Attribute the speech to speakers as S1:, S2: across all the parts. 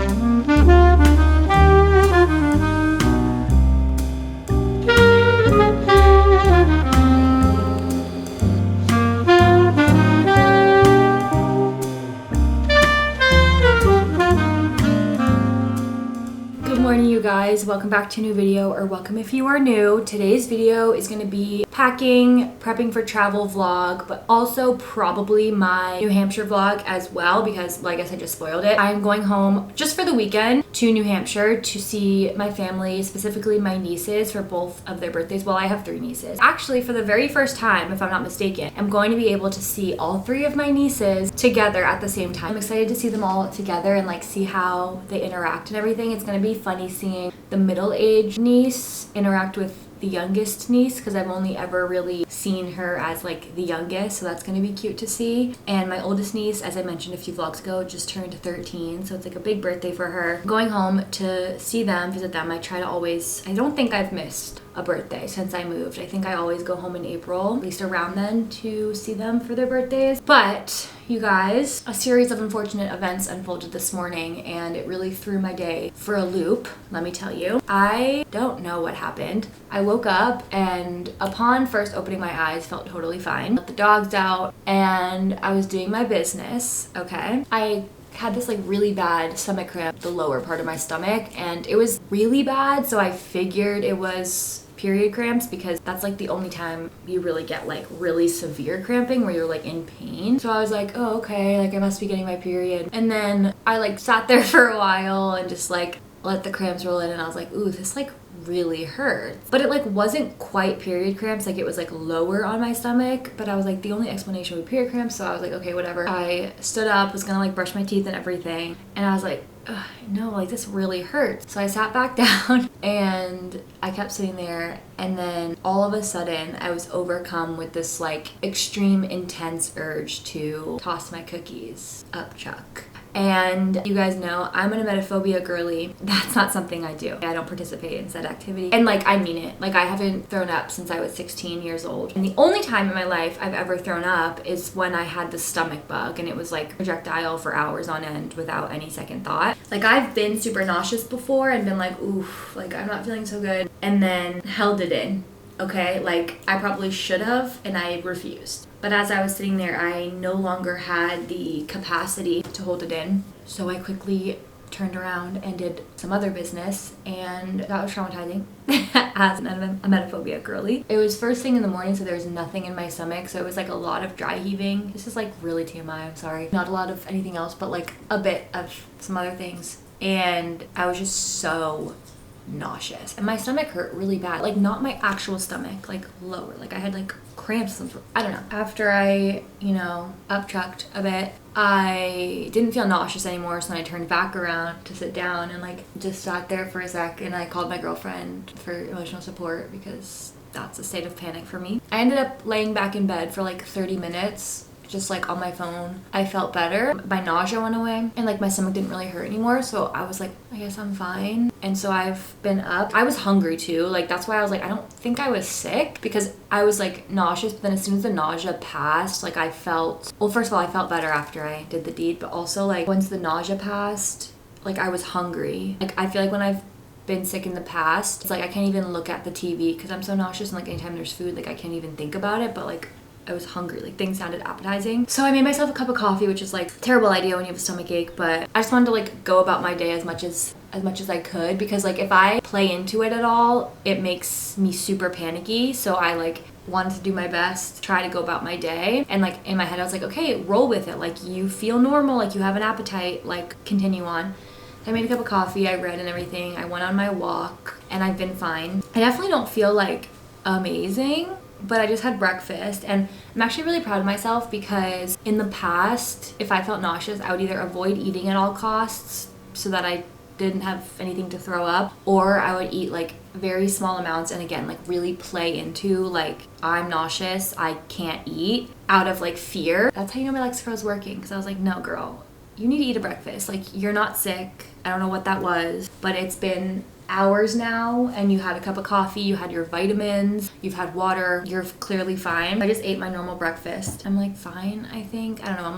S1: You guys, welcome back to a new video, or welcome if you are new. Today's video is going to be packing, prepping for travel vlog, but also probably my New Hampshire vlog as well, because I guess I just spoiled it. I'm going home just for the weekend to New Hampshire to see my family, specifically my nieces, for both of their birthdays. Well, I have 3 nieces. Actually, for the very first time, if I'm not mistaken, I'm going to be able to see all 3 of my nieces together at the same time. I'm excited to see them all together and see how they interact and everything. It's going to be funny seeing the middle-aged niece interact with the youngest niece, because I've only ever really seen her as the youngest, so that's going to be cute to see. And my oldest niece, as I mentioned a few vlogs ago, just turned 13, so it's a big birthday for her. Going home to see them, visit them. I don't think I've missed a birthday since I moved. I think I always go home in April, at least around then, to see them for their birthdays. But you guys, a series of unfortunate events unfolded this morning, and it really threw my day for a loop, let me tell you. I don't know what happened. I woke up and upon first opening my eyes felt totally fine. Let the dogs out and I was doing my business, okay? I had this really bad stomach cramp, the lower part of my stomach, and it was really bad, so I figured it was period cramps, because that's the only time you really get really severe cramping where you're in pain. So I was oh, okay, I must be getting my period. And then I sat there for a while and just let the cramps roll in, and I was ooh, this really hurts. But it wasn't quite period cramps, it was lower on my stomach, but I was the only explanation would be period cramps, so I was okay, whatever. I stood up, was gonna brush my teeth and everything, and I was no, this really hurts. So I sat back down and I kept sitting there, and then all of a sudden I was overcome with this extreme intense urge to toss my cookies up Chuck. And you guys know I'm an emetophobia girly. That's not something I do. I don't participate in said activity. And I mean it. I haven't thrown up since I was 16 years old. And the only time in my life I've ever thrown up is when I had the stomach bug, and it was projectile for hours on end without any second thought. I've been super nauseous before and been oof, I'm not feeling so good, and then held it in. Okay, I probably should have, and I refused. But as I was sitting there, I no longer had the capacity to hold it in. So I quickly turned around and did some other business, and that was traumatizing as an emetophobia girly. It was first thing in the morning, so there was nothing in my stomach, so it was a lot of dry heaving. This is really TMI, I'm sorry. Not a lot of anything else, but a bit of some other things. And I was just so nauseous, and my stomach hurt really bad, not my actual stomach, lower, I had cramps, I don't know. After I up-chucked a bit, I didn't feel nauseous anymore, so then I turned back around to sit down and just sat there for a sec, and I called my girlfriend for emotional support, because that's a state of panic for me. I ended up laying back in bed for 30 minutes, just on my phone. I felt better. My nausea went away, and my stomach didn't really hurt anymore, so I was I guess I'm fine. And so I've been up. I was hungry too, that's why I was I don't think I was sick, because I was nauseous, but then as soon as the nausea passed, I felt, well, first of all, I felt better after I did the deed, but also once the nausea passed, I was hungry. I feel when I've been sick in the past, it's I can't even look at the TV because I'm so nauseous, and anytime there's food, I can't even think about it, but I was hungry, things sounded appetizing. So I made myself a cup of coffee, which is terrible idea when you have a stomach ache, but I just wanted to go about my day as much as I could, because if I play into it at all, it makes me super panicky. So I wanted to do my best, try to go about my day, and in my head I was okay, roll with it, you feel normal, you have an appetite, continue on. I made a cup of coffee, I read and everything, I went on my walk, and I've been fine. I definitely don't feel amazing, but I just had breakfast, and I'm actually really proud of myself, because in the past, if I felt nauseous, I would either avoid eating at all costs so that I didn't have anything to throw up, or I would eat very small amounts, and again really play into I'm nauseous, I can't eat, out of fear. That's how you know my Lexapro is working, because I was no girl, you need to eat a breakfast, you're not sick. I don't know what that was, but it's been hours now, and you had a cup of coffee, you had your vitamins, you've had water, you're clearly fine. I just ate my normal breakfast. I'm fine, I think. I don't know, I'm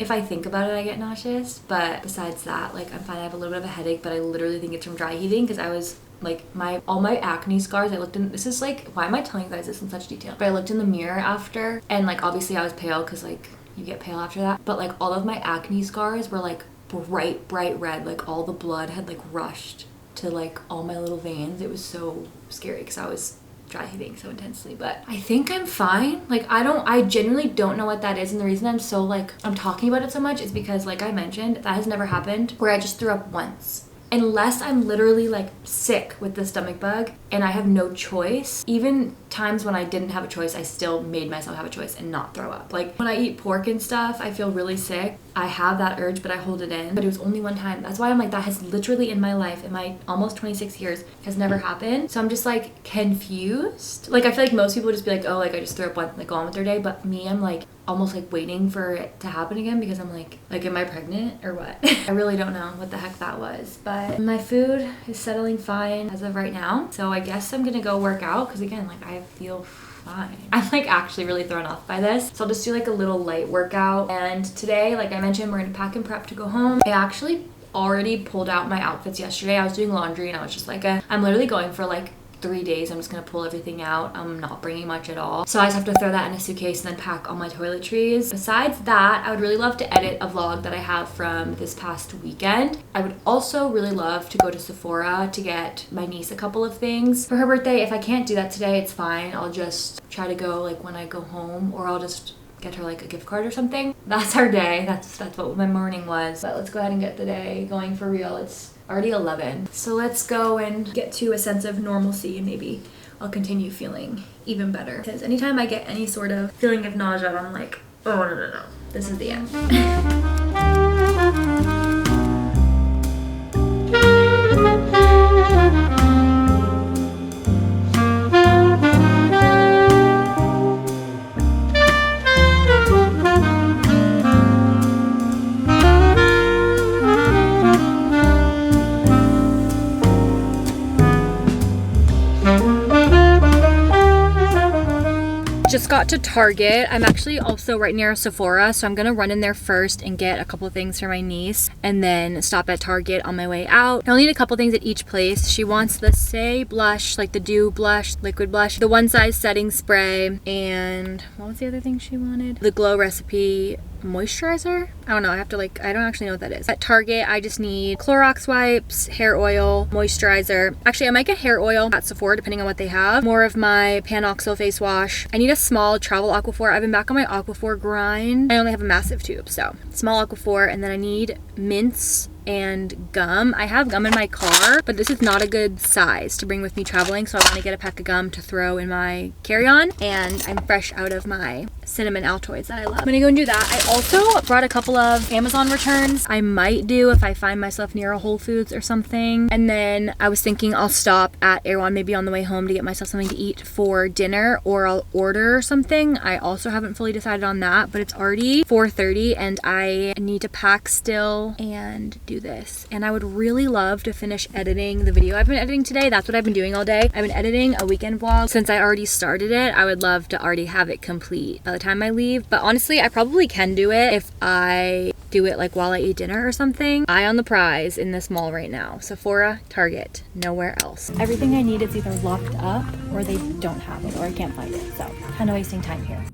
S1: if I think about it, I get nauseous. But besides that, like, I'm fine. I have a little bit of a headache, but I literally think it's from dry heaving because I was like, all my acne scars, I looked in, this is like, why am I telling you guys this in such detail? But I looked in the mirror after, and like, obviously I was pale because like, you get pale after that. But like, all of my acne scars were like bright red. Like, all the blood had like rushed to like all my little veins. It was so scary because I was dry heaving so intensely. But I think I'm fine. Like, I genuinely don't know what that is. And the reason I'm so like, I'm talking about it so much is because, like I mentioned, that has never happened where I just threw up once. Unless I'm literally like sick with the stomach bug and I have no choice. Even times when I didn't have a choice, I still made myself have a choice and not throw up. Like, when I eat pork and stuff, I feel really sick. I have that urge, but I hold it in. But it was only one time. That's why I'm like, that has literally in my life, in my almost 26 years, has never happened. So I'm just like confused. Like, I feel like most people would just be like, oh, like I just threw up once and like go on with their day. But me, I'm like almost like waiting for it to happen again because I'm like am I pregnant or what? I really don't know what the heck that was. But my food is settling fine as of right now. So I guess I'm gonna go work out because again, like, I feel fine. I'm like actually really thrown off by this. So I'll just do like a little light workout. And today, like I mentioned, we're gonna pack and prep to go home. I actually already pulled out my outfits yesterday. I was doing laundry and I was just like, I'm literally going for like 3 days. I'm just gonna pull everything out. I'm not bringing much at all. So I just have to throw that in a suitcase and then pack all my toiletries. Besides that, I would really love to edit a vlog that I have from this past weekend. I would also really love to go to Sephora to get my niece a couple of things for her birthday. If I can't do that today, it's fine. I'll just try to go like when I go home, or I'll just get her like a gift card or something. That's our day. That's what my morning was. But let's go ahead and get the day going for real. It's already 11. So let's go and get to a sense of normalcy, and maybe I'll continue feeling even better. Because anytime I get any sort of feeling of nausea, I'm like, oh no. This is the end. Just got to Target. I'm actually also right near Sephora, so I'm gonna run in there first and get a couple of things for my niece and then stop at Target on my way out. I'll need a couple things at each place. She wants the Say blush, like the Dew blush, liquid blush, the One Size setting spray, and what was the other thing she wanted? The Glow Recipe moisturizer. I don't know, I don't actually know what that is. At Target, I just need Clorox wipes, hair oil, moisturizer. Actually, I might get hair oil at Sephora depending on what they have. More of my Panoxyl face wash. I need a small travel Aquaphor. I've been back on my Aquaphor grind. I only have a massive tube, so small Aquaphor. And then I need mints and gum. I have gum in my car, but this is not a good size to bring with me traveling, so I want to get a pack of gum to throw in my carry-on. And I'm fresh out of my cinnamon Altoids that I love. I'm gonna go and do that. I also brought a couple of Amazon returns. I might do if I find myself near a Whole Foods or something. And then I was thinking I'll stop at Erewhon maybe on the way home to get myself something to eat for dinner, or I'll order something. I also haven't fully decided on that, but it's already 4:30 and I need to pack still and do this. And I would really love to finish editing the video I've been editing today. That's what I've been doing all day. I've been editing a weekend vlog. Since I already started it, I would love to already have it complete by the time I leave. But honestly, I probably can do it if I do it like while I eat dinner or something. Eye on the prize in this mall right now. Sephora, Target, nowhere else. Everything I need is either locked up or they don't have it, or I can't find it. So kind of wasting time here.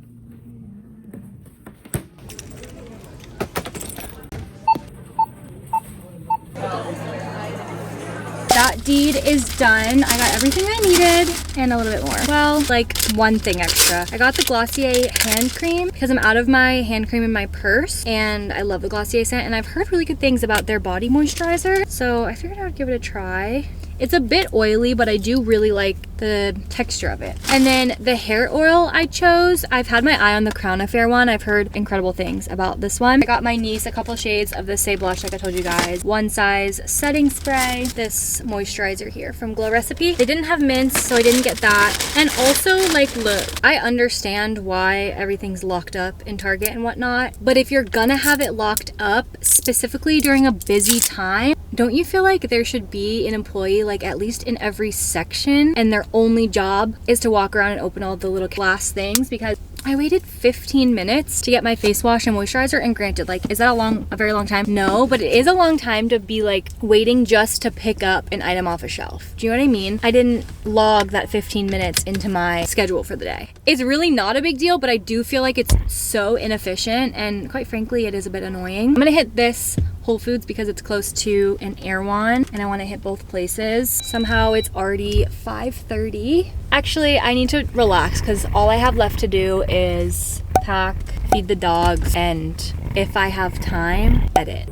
S1: That deed is done. I got everything I needed and a little bit more. Well, like one thing extra. I got the Glossier hand cream because I'm out of my hand cream in my purse, and I love the Glossier scent, and I've heard really good things about their body moisturizer. So I figured I would give it a try. It's a bit oily, but I do really like the texture of it. And then the hair oil I chose, I've had my eye on the Crown Affair one. I've heard incredible things about this one. I got my niece a couple shades of the Say blush, like I told you guys. One Size setting spray, this moisturizer here from Glow Recipe. They didn't have mints, so I didn't get that. And also, like, look, I understand why everything's locked up in Target and whatnot, but if you're gonna have it locked up, specifically during a busy time, don't you feel like there should be an employee like at least in every section, and their only job is to walk around and open all the little glass things? Because I waited 15 minutes to get my face wash and moisturizer, and granted, like, is that a very long time? No, but it is a long time to be like waiting just to pick up an item off a shelf. Do you know what I mean? I didn't log that 15 minutes into my schedule for the day. It's really not a big deal, but I do feel like it's so inefficient, and quite frankly, it is a bit annoying. I'm gonna hit this Whole Foods because it's close to an Erewhon, and I want to hit both places. Somehow it's already 5:30. Actually, I need to relax because all I have left to do is pack, feed the dogs, and if I have time, edit.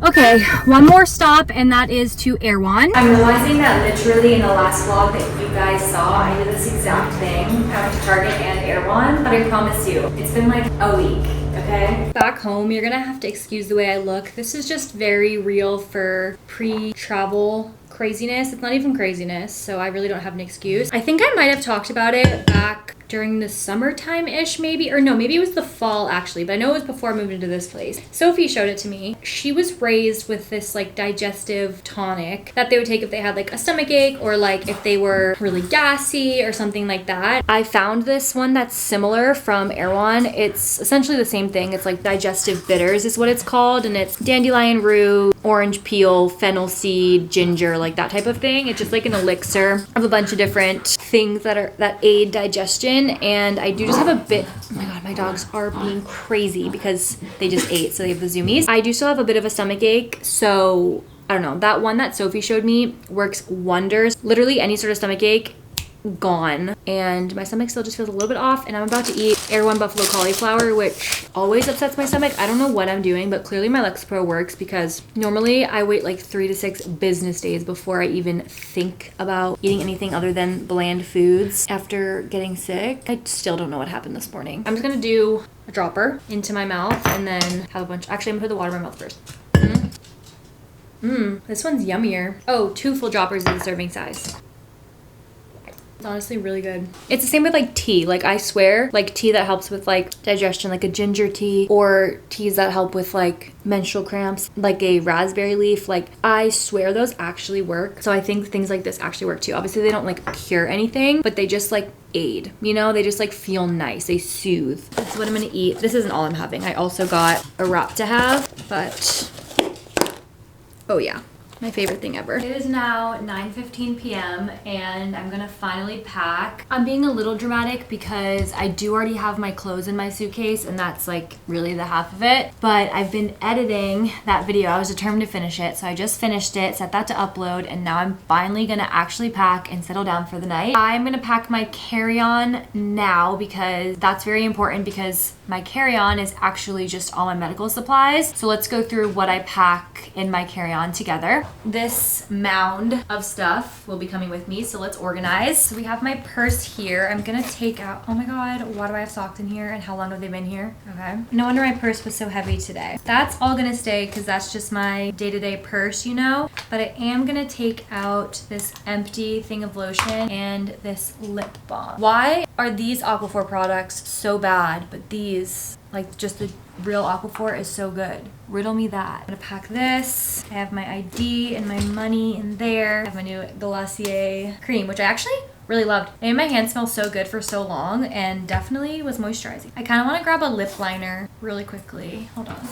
S1: Okay, one more stop, and that is to Erewhon. I'm realizing that literally in the last vlog that you guys saw, I did this exact thing. I went to Target and Erewhon, but I promise you, it's been like a week, okay? Back home, you're gonna have to excuse the way I look. This is just very real for pre-travel craziness. It's not even craziness, so I really don't have an excuse. I think I might have talked about it back during the summertime-ish maybe, or no, maybe it was the fall actually, but I know it was before I moved into this place. Sophie showed it to me. She was raised with this like digestive tonic that they would take if they had like a stomach ache or like if they were really gassy or something like that. I found this one that's similar from Erewhon. It's essentially the same thing. It's like digestive bitters is what it's called, and it's dandelion root, orange peel, fennel seed, ginger, like that type of thing. It's just like an elixir of a bunch of different things that aid digestion. And I do just have a bit, oh my god, my dogs are being crazy because they just ate, so they have the zoomies. I do still have a bit of a stomach ache, so I don't know. That one that Sophie showed me works wonders. Literally any sort of stomach ache, gone. And my stomach still just feels a little bit off, and I'm about to eat Erewhon buffalo cauliflower, which always upsets my stomach. I don't know what I'm doing, but clearly my Lexapro works because normally I wait like 3 to 6 business days before I even think about eating anything other than bland foods after getting sick. I still don't know what happened this morning. I'm just gonna do a dropper into my mouth and then have a bunch. Actually, I'm gonna put the water in my mouth first. This one's yummier. Oh, 2 full droppers is the serving size. It's honestly really good. It's the same with like tea. Like I swear, like tea that helps with like digestion, like a ginger tea, or teas that help with like menstrual cramps, like a raspberry leaf. Like I swear those actually work. So I think things like this actually work too. Obviously they don't like cure anything, but they just like aid, you know? They just like feel nice. They soothe. That's what I'm gonna eat. This isn't all I'm having. I also got a wrap to have, but oh yeah. My favorite thing ever. It is now 9:15 p.m. and I'm gonna finally pack. I'm being a little dramatic because I do already have my clothes in my suitcase, and that's like really the half of it. But I've been editing that video. I was determined to finish it, so I just finished it, set that to upload, and now I'm finally gonna actually pack and settle down for the night. I'm gonna pack my carry-on now because that's very important, because my carry-on is actually just all my medical supplies. So let's go through what I pack in my carry-on together. This mound of stuff will be coming with me, so let's organize. So we have my purse here. I'm gonna take out, oh my god, why do I have socks in here and how long have they been here? Okay. No wonder my purse was so heavy today. That's all gonna stay because that's just my day-to-day purse, you know? But I am gonna take out this empty thing of lotion and this lip balm. Why are these Aquaphor products so bad, but these, like just the real Aquaphor, is so good? Riddle me that. I'm gonna pack this. I have my ID and my money in there. I have my new Glossier cream, which I actually really loved. It made my hands smell so good for so long and definitely was moisturizing. I kind of want to grab a lip liner really quickly. Hold on.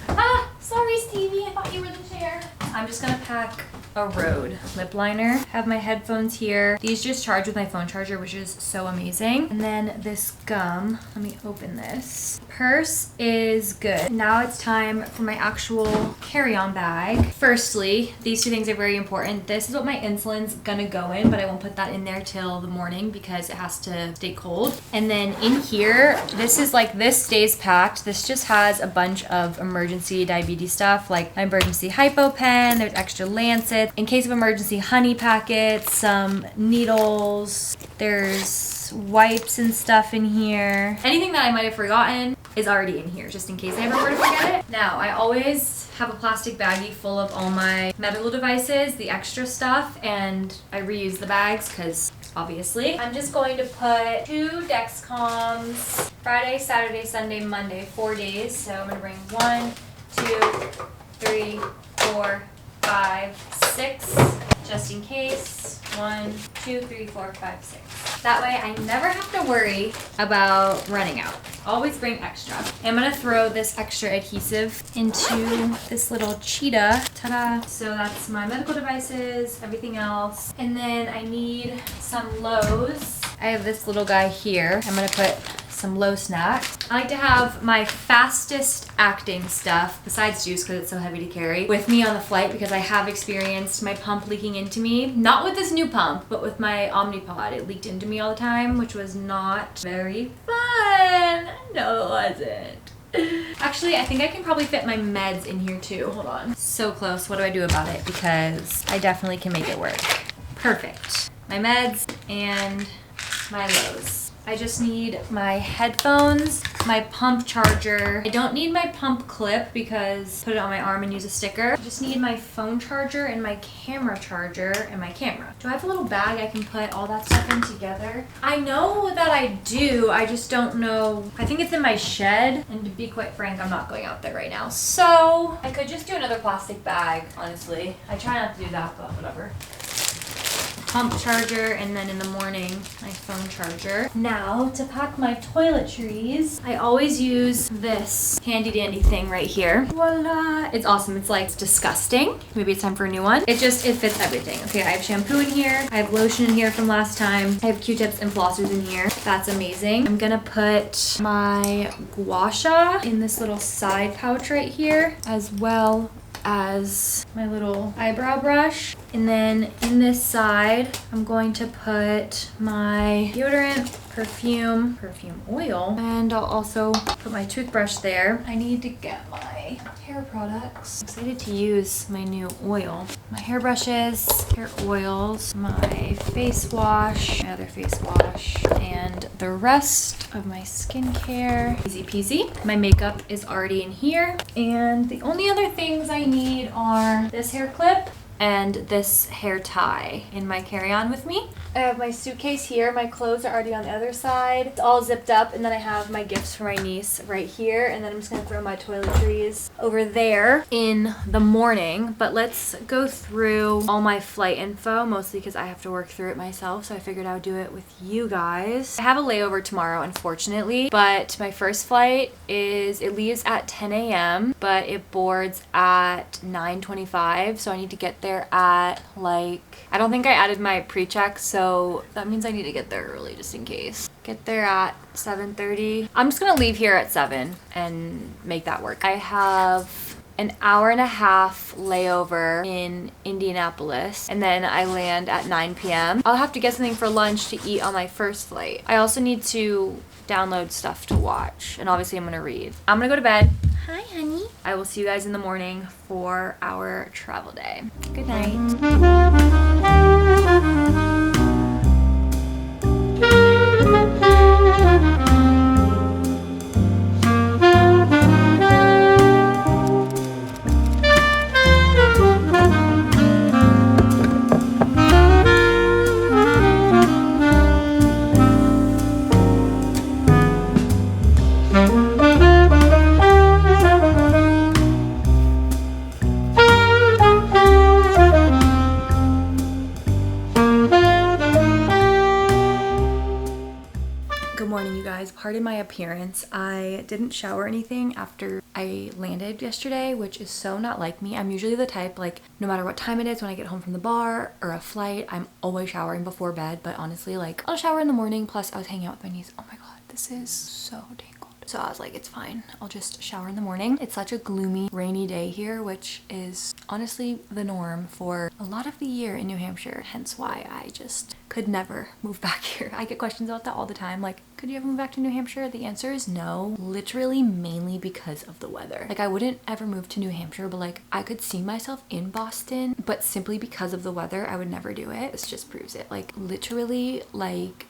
S1: Ah, sorry Stevie, I thought you were the chair. I'm just gonna pack a Rhode lip liner. Have my headphones here. These just charge with my phone charger, which is so amazing. And then this gum. Let me open this. Purse is good. Now it's time for my actual carry-on bag. Firstly, these 2 things are very important. This is what my insulin's gonna go in, but I won't put that in there till the morning because it has to stay cold. And then in here, this is like, this stays packed. This just has a bunch of emergency diabetes stuff, like my emergency hypo pen, there's extra lancets, in case of emergency honey packets, some needles, there's wipes and stuff in here. Anything that I might have forgotten is already in here, just in case I ever were to forget it. Now, I always have a plastic baggie full of all my medical devices, the extra stuff, and I reuse the bags because obviously. I'm just going to put 2 Dexcoms, Friday, Saturday, Sunday, Monday, 4 days. So I'm gonna bring 1, 2, 3, 4, 5, 6, just in case. 1, 2, 3, 4, 5, 6. That way I never have to worry about running out. Always bring extra. I'm gonna throw this extra adhesive into this little cheetah. Ta-da! So that's my medical devices, everything else. And then I need some Lowe's. I have this little guy here. I'm gonna put some low snacks. I like to have my fastest acting stuff, besides juice because it's so heavy to carry, with me on the flight because I have experienced my pump leaking into me. Not with this new pump, but with my Omnipod. It leaked into me all the time, which was not very fun. No, it wasn't. Actually, I think I can probably fit my meds in here too. Hold on. So close. What do I do about it? Because I definitely can make it work. Perfect. My meds and my Lowe's. I just need my headphones, my pump charger. I don't need my pump clip because put it on my arm and use a sticker. I just need my phone charger and my camera charger and my camera. Do I have a little bag I can put all that stuff in together? I know that I do, I just don't know. I think it's in my shed, and to be quite frank, I'm not going out there right now. So I could just do another plastic bag, honestly. I try not to do that, but whatever. Pump charger, and then in the morning, my phone charger. Now, to pack my toiletries, I always use this handy dandy thing right here. Voila! It's awesome. It's like, it's disgusting. Maybe it's time for a new one. It fits everything. Okay, I have shampoo in here. I have lotion in here from last time. I have Q-tips and flossers in here. That's amazing. I'm gonna put my gua sha in this little side pouch right here, as well as my little eyebrow brush. And then in this side, I'm going to put my deodorant, perfume oil, and I'll also put my toothbrush there. I need to get my hair products. I'm excited to use my new oil. My hairbrushes, hair oils, my face wash, my other face wash, and the rest of my skincare. Easy peasy. My makeup is already in here. And the only other things I need are this hair clip and this hair tie in my carry-on with me. I have my suitcase here. My clothes are already on the other side. It's all zipped up, and then I have my gifts for my niece right here, and then I'm just gonna throw my toiletries over there in the morning. But let's go through all my flight info, mostly because I have to work through it myself, so I figured I would do it with you guys. I have a layover tomorrow, unfortunately, but my first flight it leaves at 10 a.m., but it boards at 9:25, so I need to get there at I don't think I added my pre-check, so that means I need to get there early just in case. Get there at 7:30. I'm just gonna leave here at 7 and make that work. I have an hour and a half layover in Indianapolis, and then I land at 9 p.m. I'll have to get something for lunch to eat on my first flight. I also need to download stuff to watch, and obviously I'm gonna read. I'm gonna go to bed. Hi, honey. I will see you guys in the morning for our travel day. Good night. Pardon my appearance. I didn't shower or anything after I landed yesterday, which is so not like me. I'm usually the type, no matter what time it is when I get home from the bar or a flight, I'm always showering before bed. But honestly, I'll shower in the morning. Plus I was hanging out with my niece. Oh my god, this is so tangled. So I was like, it's fine. I'll just shower in the morning. It's such a gloomy, rainy day here, which is honestly the norm for a lot of the year in New Hampshire. Hence why I just could never move back here. I get questions about that all the time. Could you ever move back to New Hampshire? The answer is no, literally mainly because of the weather. I wouldn't ever move to New Hampshire, but I could see myself in Boston, but simply because of the weather, I would never do it. This just proves it. Literally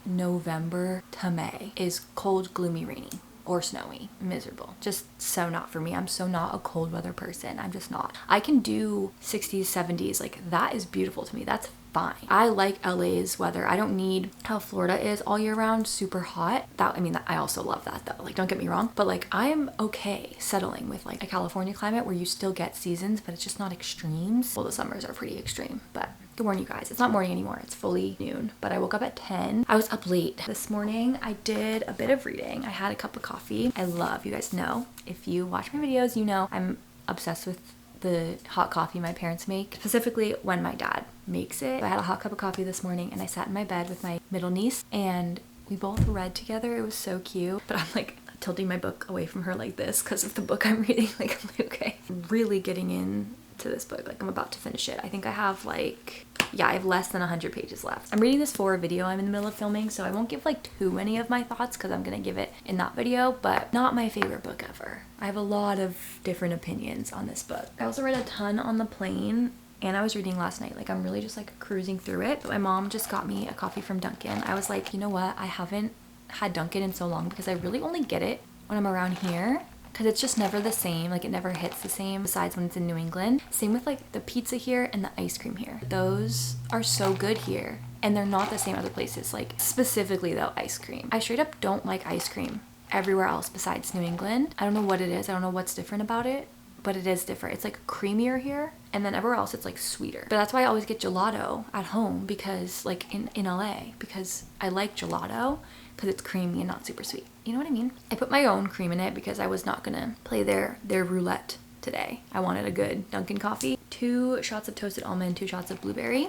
S1: November to May is cold, gloomy, rainy. Or snowy, miserable. Just so not for me. I'm so not a cold weather person. I'm just not. I can do 60s, 70s. That is beautiful to me. That's fine. I like LA's weather. I don't need how Florida is all year round, super hot. That, I mean, I also love that though. Like, don't get me wrong, but like I'm okay settling with like a California climate where you still get seasons, but it's just not extremes. Well, the summers are pretty extreme, but good morning, you guys. It's not morning anymore. It's fully noon, but I woke up at 10. I was up late this morning. I did a bit of reading. I had a cup of coffee. I love, you guys know, if you watch my videos, you know I'm obsessed with the hot coffee my parents make, specifically when my dad makes it. I had a hot cup of coffee this morning and I sat in my bed with my middle niece and we both read together. It was so cute, but I'm like tilting my book away from her like this because of the book I'm reading. Like, I'm like, okay, really getting into this book. Like, I'm about to finish it. I think I have like, yeah, I have less than 100 pages left. I'm reading this for a video I'm in the middle of filming, so I won't give like too many of my thoughts because I'm gonna give it in that video, but not my favorite book ever. I have a lot of different opinions on this book. I also read a ton on the plane and I was reading last night. Like, I'm really just like cruising through it. But my mom just got me a coffee from Dunkin'. I was like, you know what? I haven't had Dunkin' in so long because I really only get it when I'm around here, because it's just never the same. Like, it never hits the same besides when it's in New England. Same with like the pizza here and the ice cream here. Those are so good here and they're not the same other places. Like, specifically though, ice cream. I straight up don't like ice cream everywhere else besides New England. I don't know what it is. I don't know what's different about it, but it is different. It's like creamier here and then everywhere else it's like sweeter. But that's why I always get gelato at home, because like in LA, because I like gelato because it's creamy and not super sweet. You know what I mean? I put my own cream in it because I was not gonna play their roulette today. I wanted a good Dunkin' coffee. 2 shots of toasted almond, 2 shots of blueberry.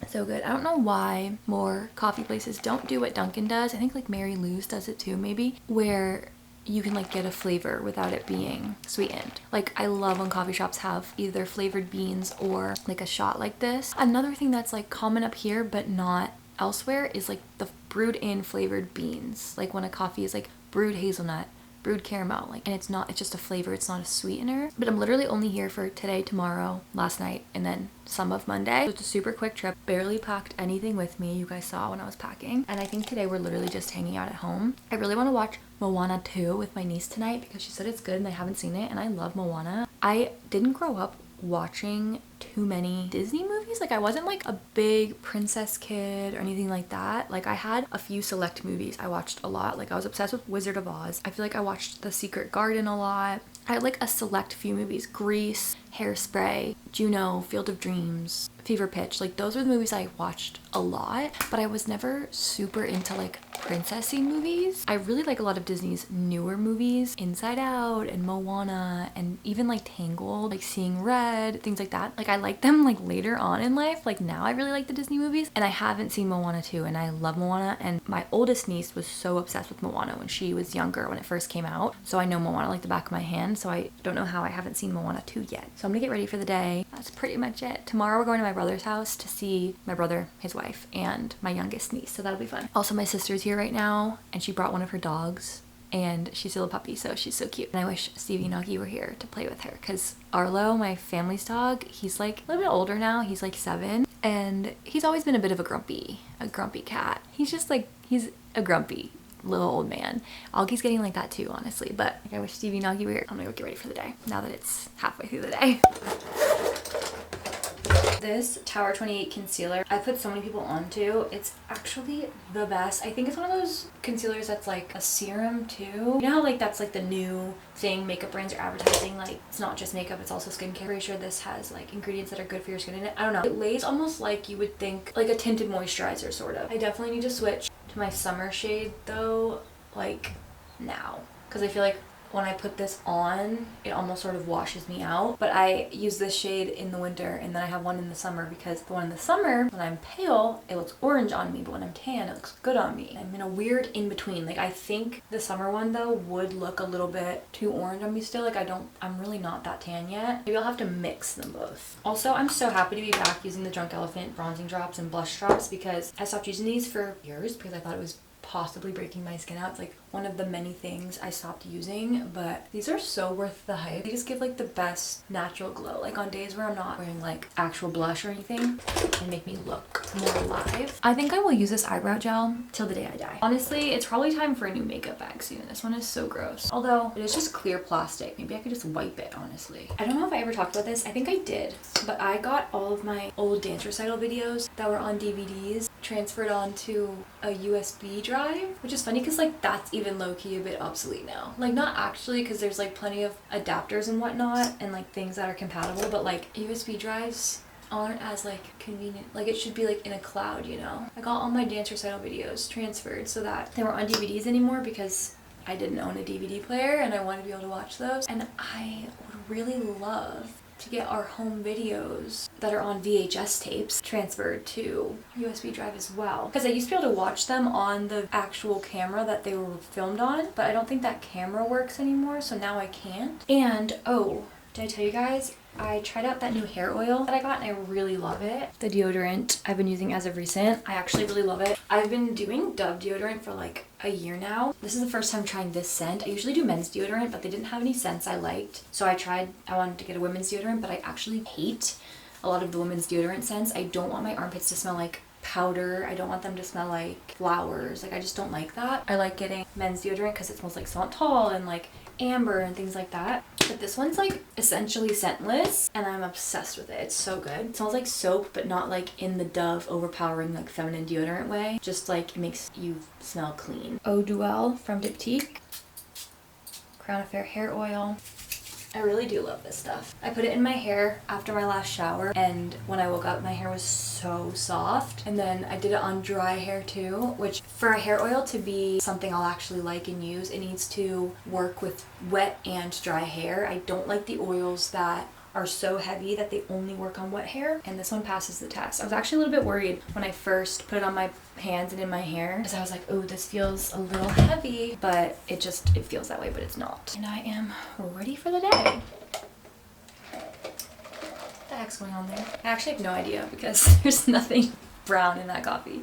S1: So good. I don't know why more coffee places don't do what Dunkin' does. I think like Mary Lou's does it too, maybe, where you can like get a flavor without it being sweetened. Like, I love when coffee shops have either flavored beans or like a shot like this. Another thing that's like common up here but not elsewhere is like the brewed in flavored beans. Like when a coffee is like brewed hazelnut, brewed caramel, like, and it's just a flavor, it's not a sweetener. But I'm literally only here for today, tomorrow, last night, and then some of Monday. So it's a super quick trip. Barely packed anything with me. You guys saw when I was packing. And I think today we're literally just hanging out at home. I really want to watch Moana 2 with my niece tonight because she said it's good and I haven't seen it, and I love Moana. I didn't grow up watching too many Disney movies. Like, I wasn't like a big princess kid or anything like that. Like, I had a few select movies I watched a lot. Like, I was obsessed with Wizard of Oz. I feel like I watched The Secret Garden a lot. I had like a select few movies: Grease, Hairspray, Juno, Field of Dreams, Fever Pitch. Like, those were the movies I watched a lot, but I was never super into like princessy movies. I really like a lot of Disney's newer movies, Inside Out and Moana, and even like Tangled, like Seeing Red, things like that. Like, I like them like later on in life. Like, now I really like the Disney movies, and I haven't seen Moana 2, and I love Moana, and my oldest niece was so obsessed with Moana when she was younger, when it first came out. So I know Moana like the back of my hand, so I don't know how I haven't seen Moana 2 yet. So I'm gonna get ready for the day. That's pretty much it. Tomorrow we're going to my brother's house to see my brother, his wife, and my youngest niece, so that'll be fun. Also, my sister's here right now, and she brought one of her dogs, and she's still a puppy, so she's so cute. And I wish Stevie Nuggy were here to play with her, because Arlo, my family's dog, he's like a little bit older now. He's like 7, and he's always been a bit of a grumpy cat. He's just like, he's a grumpy little old man. Augie's getting like that too, honestly, but like, I wish Stevie Nuggy were here. I'm gonna go get ready for the day now that it's halfway through the day. This Tower 28 concealer, I put so many people onto. It's actually the best. I think it's one of those concealers that's like a serum too. You know how like that's like the new thing makeup brands are advertising, like it's not just makeup, it's also skincare. Pretty sure this has like ingredients that are good for your skin in it. I don't know. It lays almost like you would think like a tinted moisturizer sort of. I definitely need to switch to my summer shade though, like now, because I feel like when I put this on, it almost sort of washes me out. But I use this shade in the winter, and then I have one in the summer, because the one in the summer, when I'm pale, it looks orange on me, but when I'm tan, it looks good on me. I'm in a weird in-between. Like, I think the summer one, though, would look a little bit too orange on me still. Like, I'm really not that tan yet. Maybe I'll have to mix them both. Also, I'm so happy to be back using the Drunk Elephant bronzing drops and blush drops, because I stopped using these for years because I thought it was possibly breaking my skin out. It's like one of the many things I stopped using, but these are so worth the hype. They just give like the best natural glow. Like on days where I'm not wearing like actual blush or anything, they make me look more alive. I think I will use this eyebrow gel till the day I die. Honestly, it's probably time for a new makeup bag soon. This one is so gross. Although it is just clear plastic. Maybe I could just wipe it, honestly. I don't know if I ever talked about this. I think I did, but I got all of my old dance recital videos that were on DVDs transferred onto a USB drive, which is funny because like that's even low-key a bit obsolete now. Like not actually, because there's like plenty of adapters and whatnot and like things that are compatible, but like USB drives aren't as like convenient. Like it should be like in a cloud, you know? I got all my dance recital videos transferred so that they weren't on DVDs anymore because I didn't own a DVD player and I wanted to be able to watch those. And I would really love to get our home videos that are on VHS tapes transferred to USB drive as well. Because I used to be able to watch them on the actual camera that they were filmed on, but I don't think that camera works anymore, so now I can't. And oh, did I tell you guys? I tried out that new hair oil that I got and I really love it. The deodorant I've been using as of recent, I actually really love it. I've been doing Dove deodorant for like a year now. This is the first time trying this scent. I usually do men's deodorant, but they didn't have any scents I liked. So I wanted to get a women's deodorant, but I actually hate a lot of the women's deodorant scents. I don't want my armpits to smell like powder. I don't want them to smell like flowers. Like I just don't like that. I like getting men's deodorant because it smells like Santal and like amber and things like that. But this one's like essentially scentless and I'm obsessed with it. It's so good. It smells like soap, but not like in the Dove overpowering like feminine deodorant way. Just like it makes you smell clean. Eau Duelle from Diptyque. Crown Affair hair oil. I really do love this stuff. I put it in my hair after my last shower and when I woke up my hair was so soft. And then I did it on dry hair too, which for a hair oil to be something I'll actually like and use, it needs to work with wet and dry hair. I don't like the oils that are so heavy that they only work on wet hair, and this one passes the test. I was actually a little bit worried when I first put it on my hands and in my hair because I was like, oh, this feels a little heavy, but it feels that way, but it's not. And I am ready for the day. What the heck's going on there? I actually have no idea because there's nothing brown in that coffee.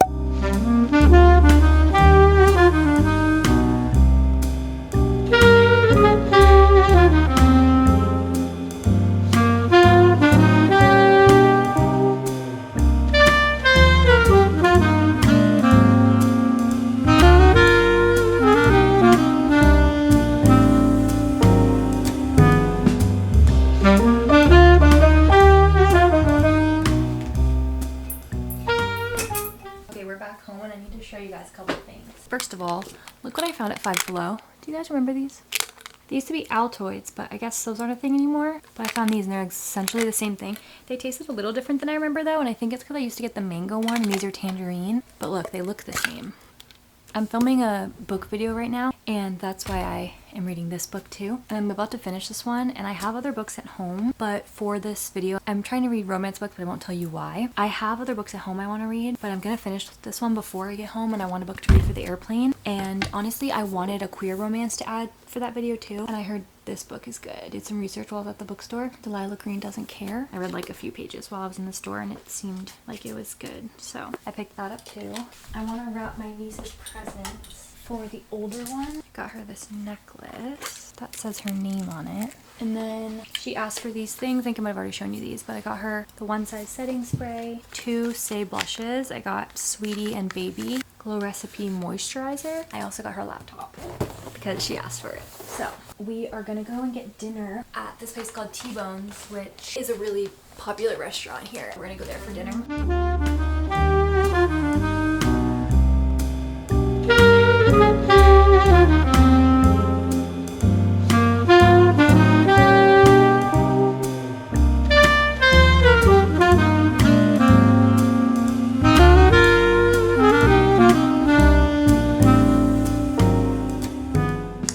S1: First of all, look what I found at Five Below. Do you guys remember these? They used to be Altoids, but I guess those aren't a thing anymore. But I found these and they're essentially the same thing. They tasted a little different than I remember though, and I think it's because I used to get the mango one and these are tangerine. But look, they look the same. I'm filming a book video right now and that's why I am reading this book too. And I'm about to finish this one and I have other books at home, but for this video I'm trying to read romance books, but I won't tell you why. I have other books at home I want to read, but I'm gonna finish this one before I get home and I want a book to read for the airplane. And honestly I wanted a queer romance to add for that video too, and I heard this book is good. I did some research while I was at the bookstore. Delilah Green Doesn't Care. I read like a few pages while I was in the store and it seemed like it was good, so I picked that up too. I want to wrap my niece's presents. For the older one, I got her this necklace that says her name on it. And then she asked for these things. I think I might have already shown you these, but I got her the One Size Setting Spray, 2 Say blushes. I got Sweetie and Baby Glow Recipe Moisturizer. I also got her laptop because she asked for it. So we are gonna go and get dinner at this place called T-Bones, which is a really popular restaurant here. We're gonna go there for dinner.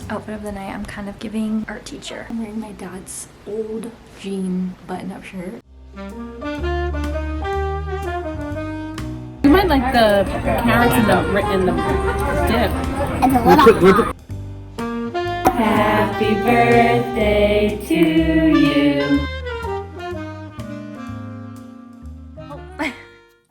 S1: Outfit of the night, I'm kind of giving art teacher. I'm wearing my dad's old jean button-up shirt.
S2: You might like the carrots and the dip.
S3: And the little
S2: Happy birthday to you.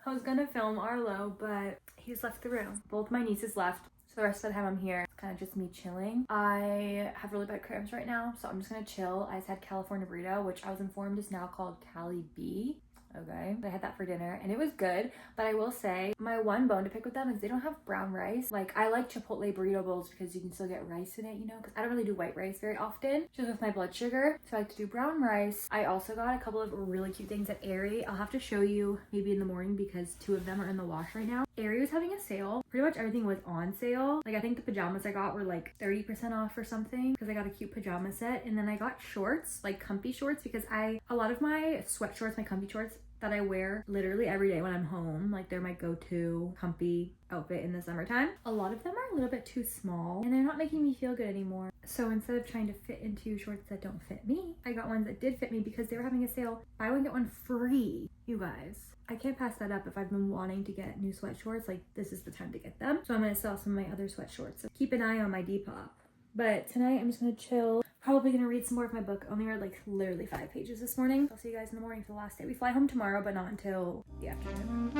S1: I was gonna film Arlo, but he's left the room. Both my nieces left, So the rest of the time I'm here, it's kind of just me chilling. I have really bad cramps right now, so I'm just gonna chill. I just had California burrito, which I was informed is now called Cali B. Okay, I had that for dinner and it was good, but I will say my one bone to pick with them is they don't have brown rice. Like, I like Chipotle burrito bowls because you can still get rice in it, you know, because I don't really do white rice very often just with my blood sugar, so I like to do brown rice. I also got a couple of really cute things at Aerie. I'll have to show you maybe in the morning because 2 of them are in the wash right now. Aerie was having a sale. Pretty much everything was on sale. Like, I think the pajamas I got were like 30% off or something because I got a cute pajama set, and then I got shorts, like comfy shorts, because a lot of my sweat shorts, my comfy shorts that I wear literally every day when I'm home, like they're my go-to comfy outfit in the summertime. A lot of them are a little bit too small and they're not making me feel good anymore. So instead of trying to fit into shorts that don't fit me, I got ones that did fit me because they were having a sale. Buy one, get one free. You guys, I can't pass that up. If I've been wanting to get new sweat shorts, like this is the time to get them. So I'm gonna sell some of my other sweat shorts. So keep an eye on my Depop. But tonight I'm just gonna chill. Probably gonna read some more of my book. Only read like literally 5 pages this morning. I'll see you guys in the morning for the last day. We fly home tomorrow, but not until the afternoon.